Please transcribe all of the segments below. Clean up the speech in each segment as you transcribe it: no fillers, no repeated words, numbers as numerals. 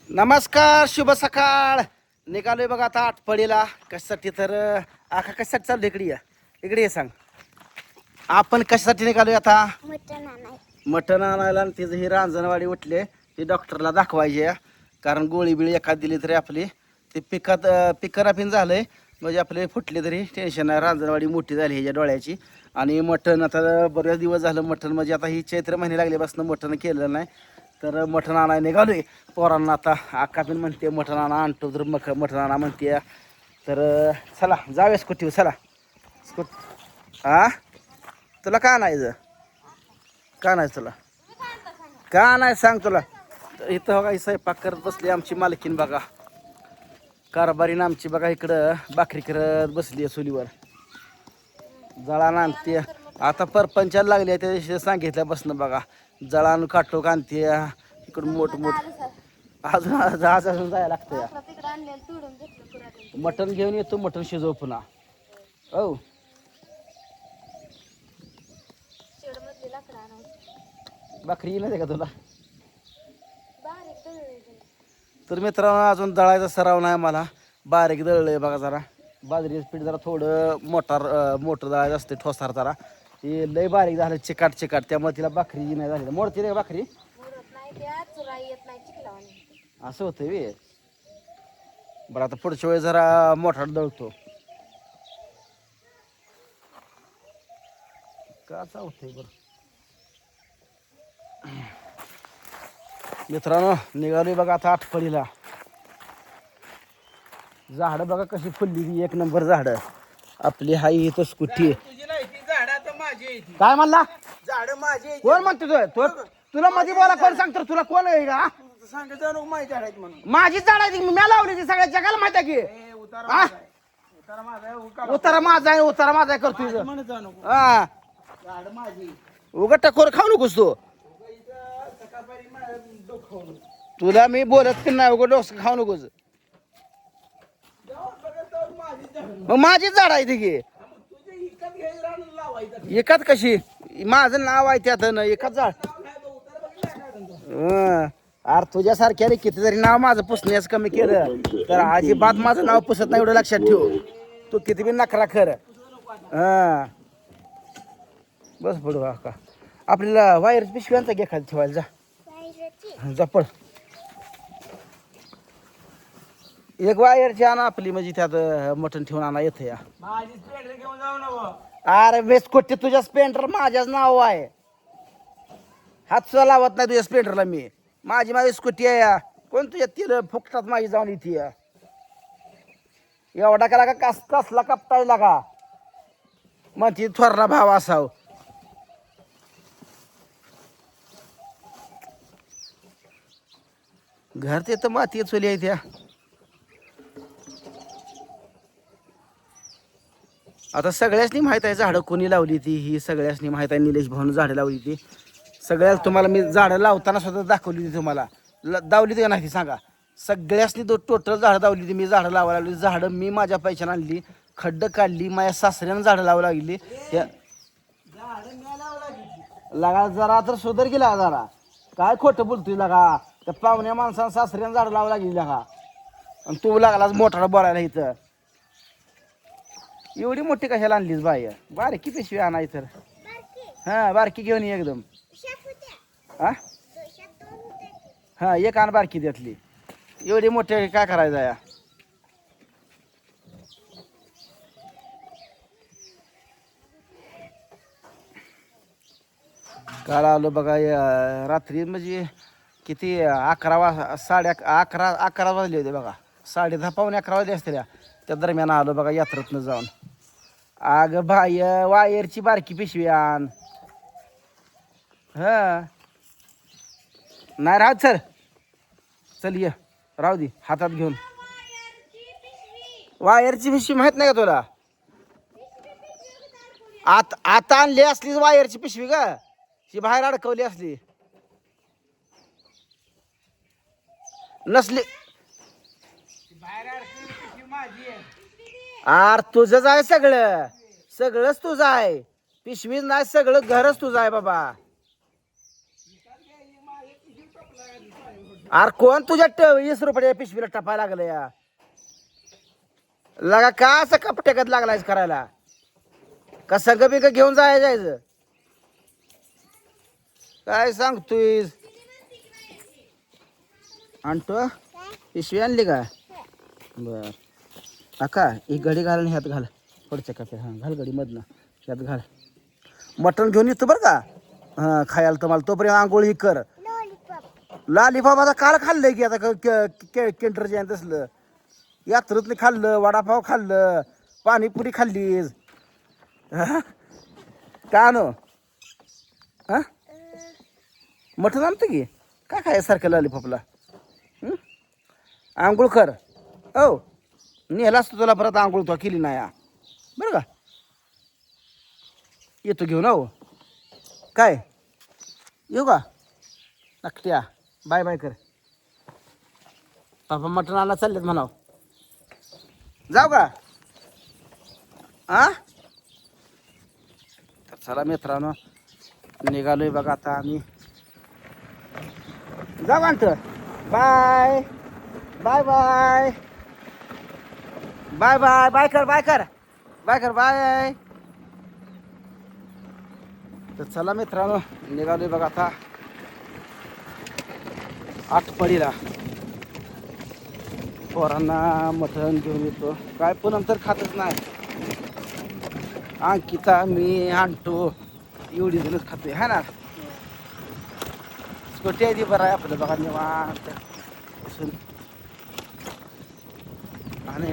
नमस्कार, शुभ सकाळ. निघालोय बघा आता आटपडीला. कशासाठी तर आखा कशासाठी चाललो? इकडे या, इकडे ये, सांग. आपण कशासाठी निघालोय आता? मटण आणायला. आणि तिचं ही रांजणवाडी उठले, ती डॉक्टरला दाखवायची आहे. कारण गोळी बिळी एखाद दिली तरी आपली ते पिकरापिन झालंय, म्हणजे आपले फुटले तरी टेन्शन नाही. रांजणवाडी मोठी झाली ह्याच्या डोळ्याची. आणि मटण आता बरेच दिवस झालं मटण, म्हणजे आता ही चैत्र महिने लागल्यापासून मटण केलं नाही. तर मटण आणायला निघालोय पोरांना. आता आका पण म्हणते मटण आणा, आणतो तर मटण आणा म्हणते. तर चला जाऊया स्कूटीवर. चला हा, तुला का आणायचं? का नाही तुला? का नाही सांग तुला. इथं बघा स्वयंपाक करत बसली आमची मालकीन बघा. कारभारीनं आमची बघा इकडं भाकरी करत बसली आहे चुलीवर. जळान आणते आता, परपंचाला लागली आहे त्या दिवशी सांगितलं बसणं बघा. जळान काटो आणते इकडून मोठ अजून अजून जायला लागतं. मटण घेऊन येतो, मटण शिजव पुन्हा. हो, भाकरी येईल का तुला? तर मित्रांनो, अजून दळायचा सराव नाही मला. बारीक दळलंय बघा. जरा बाजरीचं पीठ जरा थोडं मोटर दळायचं असते, ठोसार जरा. ते लय बारीक झालं, चिकाट चिकाट, त्यामुळे तिला भाकरी नाही झाली. मोडती नाही भाकरी, असं होतं वे. बरं आता पुढच्या वेळेस जरा मोठा दळतो. का होतंय बरं. मित्रांनो, निघालोय बघा आता आटपडीला. झाडं बघा कशी फुलली, एक नंबर झाडं आपली. हाई इथं स्कूटी. काय म्हणला? झाड माझे कोण म्हणतो तुला मध्ये बोला? कोण सांगतो तुला? कोण आहे का? सांगत माझी झाड आहेत म्हणून. माझी झाड आहे, मी लावली ती सगळ्या जगाला माहिती आहे की. उतारा माझा उतारा माझा आहे, उतारा माझा आहे करतोय. म्हणत जाऊ नको. हा, झाड माझी उगट टकोर खाऊ नकोस तू. सकाळपारी डोखवलं तुला मी बोलत की नाही, उगट डोस खाऊ नकोस. मग माझीच झाड आहे ती की. तुझे इकत घ्यायला राहून लावायचं. एकाच कशी? माझं नाव आहे त्यात ना, एकाच झाड. अरे तुझ्यासारख्याने कितीतरी नाव माझं पुसण्यास कमी केलं तर अजिबात माझं नाव पुसत नाही, एवढं लक्षात ठेव. तू किती बी नखरा खर. हा, बस पडू का आपल्याला वायर पिशव्यांचा घे खाली ठेवायला. जा जा पड. एक वायरची आणा आपली, म्हणजे त्यात मटण ठेवून आणा येतं या. माझी स्प्लेंडर घेऊन जाऊ नको. अरे बेस कुठे तुझ्या स्प्लेंडर माझ्याच नाव आहे. हात सुद्धा लावत नाही तुझ्या स्प्लेंडरला मी. माझी स्कूटी आहे या. कोण तुझ्या तिला फुकटात माझी जाऊन इथे या. एवढा का कसला कपटायला का मग ती थोरला भाव असाव. घर ते तर माती चोली आहे त्या. आता सगळ्यासनी माहित आहे झाडं कोणी लावली ती. ही सगळ्यासनी माहित आहे. निलेश भाऊन झाडं लावली ती. सगळ्याच तुम्हाला मी झाडं लावताना सुद्धा दाखवली ती. तुम्हाला दावली ती का नाही ती सांगा. सगळ्यासनी टोटल झाडं लावली ती. मी झाडं लावायला लागली. झाडं मी माझ्या पैशाने आणली, खड्ड काढली, माझ्या सासऱ्यानं झाडं लावायला लागली. त्या लगा जरा तर सुधर गेला जरा. काय खोटं बोलतोय लगा. त्या पाहुण्या माणसानं सासऱ्यानं झाडं लावायला लागली लगा, आणि तू लागलाच मोठा बोलायला इथं. एवढी मोठी कशाला आणलीस बाई? बारकी पिशवी आणाय तर. हा, बारकी घेऊन ये एकदम. हा हा, एक आण बारकी त्यातली. एवढी मोठी काय करायचं या? काल आलो बघा रात्री, म्हणजे किती 11 वाजले होते बघा. 10:30 पावणे 11 वाजले असतील त्या दरम्यान आलो बघा यात्रेतनं जाऊन. अग भाई, वायरची बारकी पिशवी आण. हा, नाही राहत सर. चल ये, राहू दे हातात घेऊन. वायरची पिशवी माहित नाही का तुला? आता आणली असली वायरची पिशवी का? ती बाहेर अडकवली असली नसली. आर तुझंच आहे सगळं, सगळंच तुझं आहे. पिशवीच नाही, सगळं घरच तुझं आहे बाबा. अरे कोण तुझ्या 20 रुपये पिशवीला टपायला लागलं या लगा का असं कपटेकत लागलायस करायला का सगळं बिग घेऊन जायचं काय सांगतोय आणतो पिशवी आणली का बर काका एक घडी घाल आणि ह्यात घाल पुढच्या कप्यात हां घाल घडी मधनं ह्यात घाल मटण घेऊन येतो बरं का हां खायला तुम्हाला तोपर्यंत आंघोळ ही कर लालीपाप आता काल खाल्लंय की आता केंटर जे तसलं यात्रेतनं खाल्लं वडापाव खाल्लं पाणीपुरी खाल्लीस का नो हां मटण आणतं की काय खायसारखं लालीपापला आंघोळ कर हो नेला असतो तुला परत आंघोळ तो केली नाही बरं का येतो घेऊन हो काय येऊ का नक्ट्या बाय बाय कर पापा मटण आणला चाललेत म्हणाव जाऊ का तर चला मित्रांनो निघालोय बघा आता आम्ही जाऊ आणतं bye bye bye bye bye bye कर बाय कर बाय कर बाय तर चला मित्रांनो निघालोय बघा आता आटपडीला पोरांना मटण घेऊन येतो काय पण नंतर खातच नाही अंकिता मी आणतो एवढी जणच खातोय हा ना स्कूटी आहे ती बरं आहे आपलं बघा निवांत बसून आणि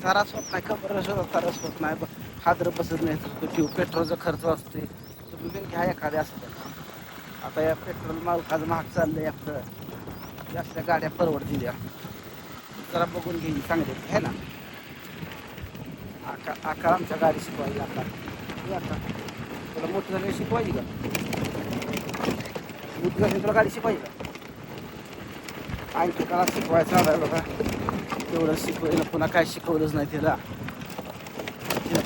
त्रास होत नाही खबर त्रास होत नाही हादर बसत नाही स्कूटी पेट्रोलचा खर्च असते तुम्ही पण घ्या एखाद्या असं आता या पेट्रोल मालकाचं महाग चाललंय आपलं जास्त गाड्या परवडतील या जरा बघून घेईन चांगले आहे ना आकार आमच्या गाडी शिकवायची आता तुला मोठी झाली शिकवायची का मोठी झाली तुला गाडी शिकवायची का आणखी त्याला शिकवायचं आलाय बघा तेवढं शिकवायला पुन्हा काय शिकवलंच नाही तिला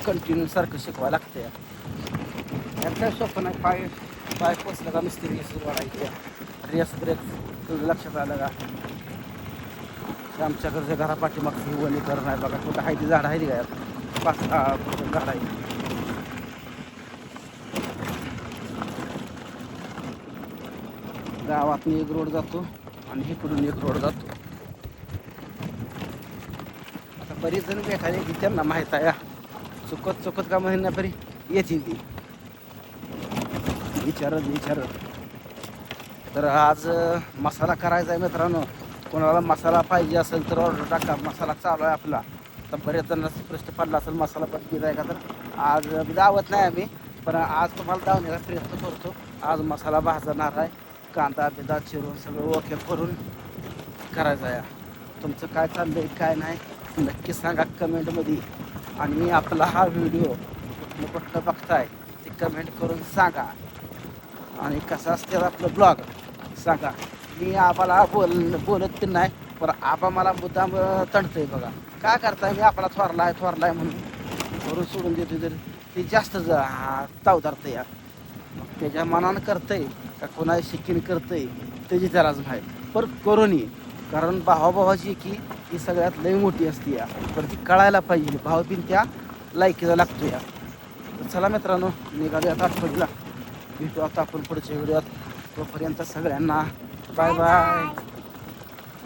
कंटिन्यू सारखं शिकवायला लागतं यात काय सोपं नाही पाय पोचलं का मिस्त्री सुरू वाढायची रेस ब्रेक तुझं लक्षात आलं का आमच्याकडच्या घरा पाठीमागचं वनीकरण आहे बघा कुठं आहे ती झाड आहे ती काय 5-6 झाड आहे गावात एक रोड जातो आणि इकडून एक रोड जातो आता बरीच जण भेटायला की त्यांना माहीत आहे चुकत का महिन्यापरी येते ती विचारत तर आज मसाला करायचा आहे मित्रांनो कोणाला मसाला पाहिजे असेल तर ऑर्डर टाका मसाला चालू आहे आपला तर बरेच जण प्रश्न पडला असेल मसाला पटकीत आहे का तर आज दावत नाही आम्ही पण आज तुम्हाला दावण्याचा प्रयत्न करतो आज मसाला भाजणार आहे कांदा बिदा चिरून सगळं ओके करून करायचं आहे तुमचं काय चाललं आहे काय नाही नक्की सांगा कमेंटमध्ये आणि आपला हा व्हिडिओ कुठलं बघताय ते कमेंट करून सांगा आणि कसं असते आपलं ब्लॉग सांगा मी आबाला बोलत तर नाही पण आबा मला मुद्दाम तणतंय बघा काय करताय मी आपला थोरलाय म्हणून सोडून देतो तर ते जास्त ताव धरतं या मग त्याच्या मनानं करतंय का कोणा शिकीन करतंय त्याची त्यालाच माहीत पण करून कारण भावाभावाची की ही सगळ्यात लई मोठी असते या तर ती कळायला पाहिजे भाव बिन त्या लायकीचा लागतो या तर चला मित्रांनो निघालो आता आठवडीला भेटू आता आपण पुढच्या व्हिडिओत तोपर्यंत सगळ्यांना बाय बाय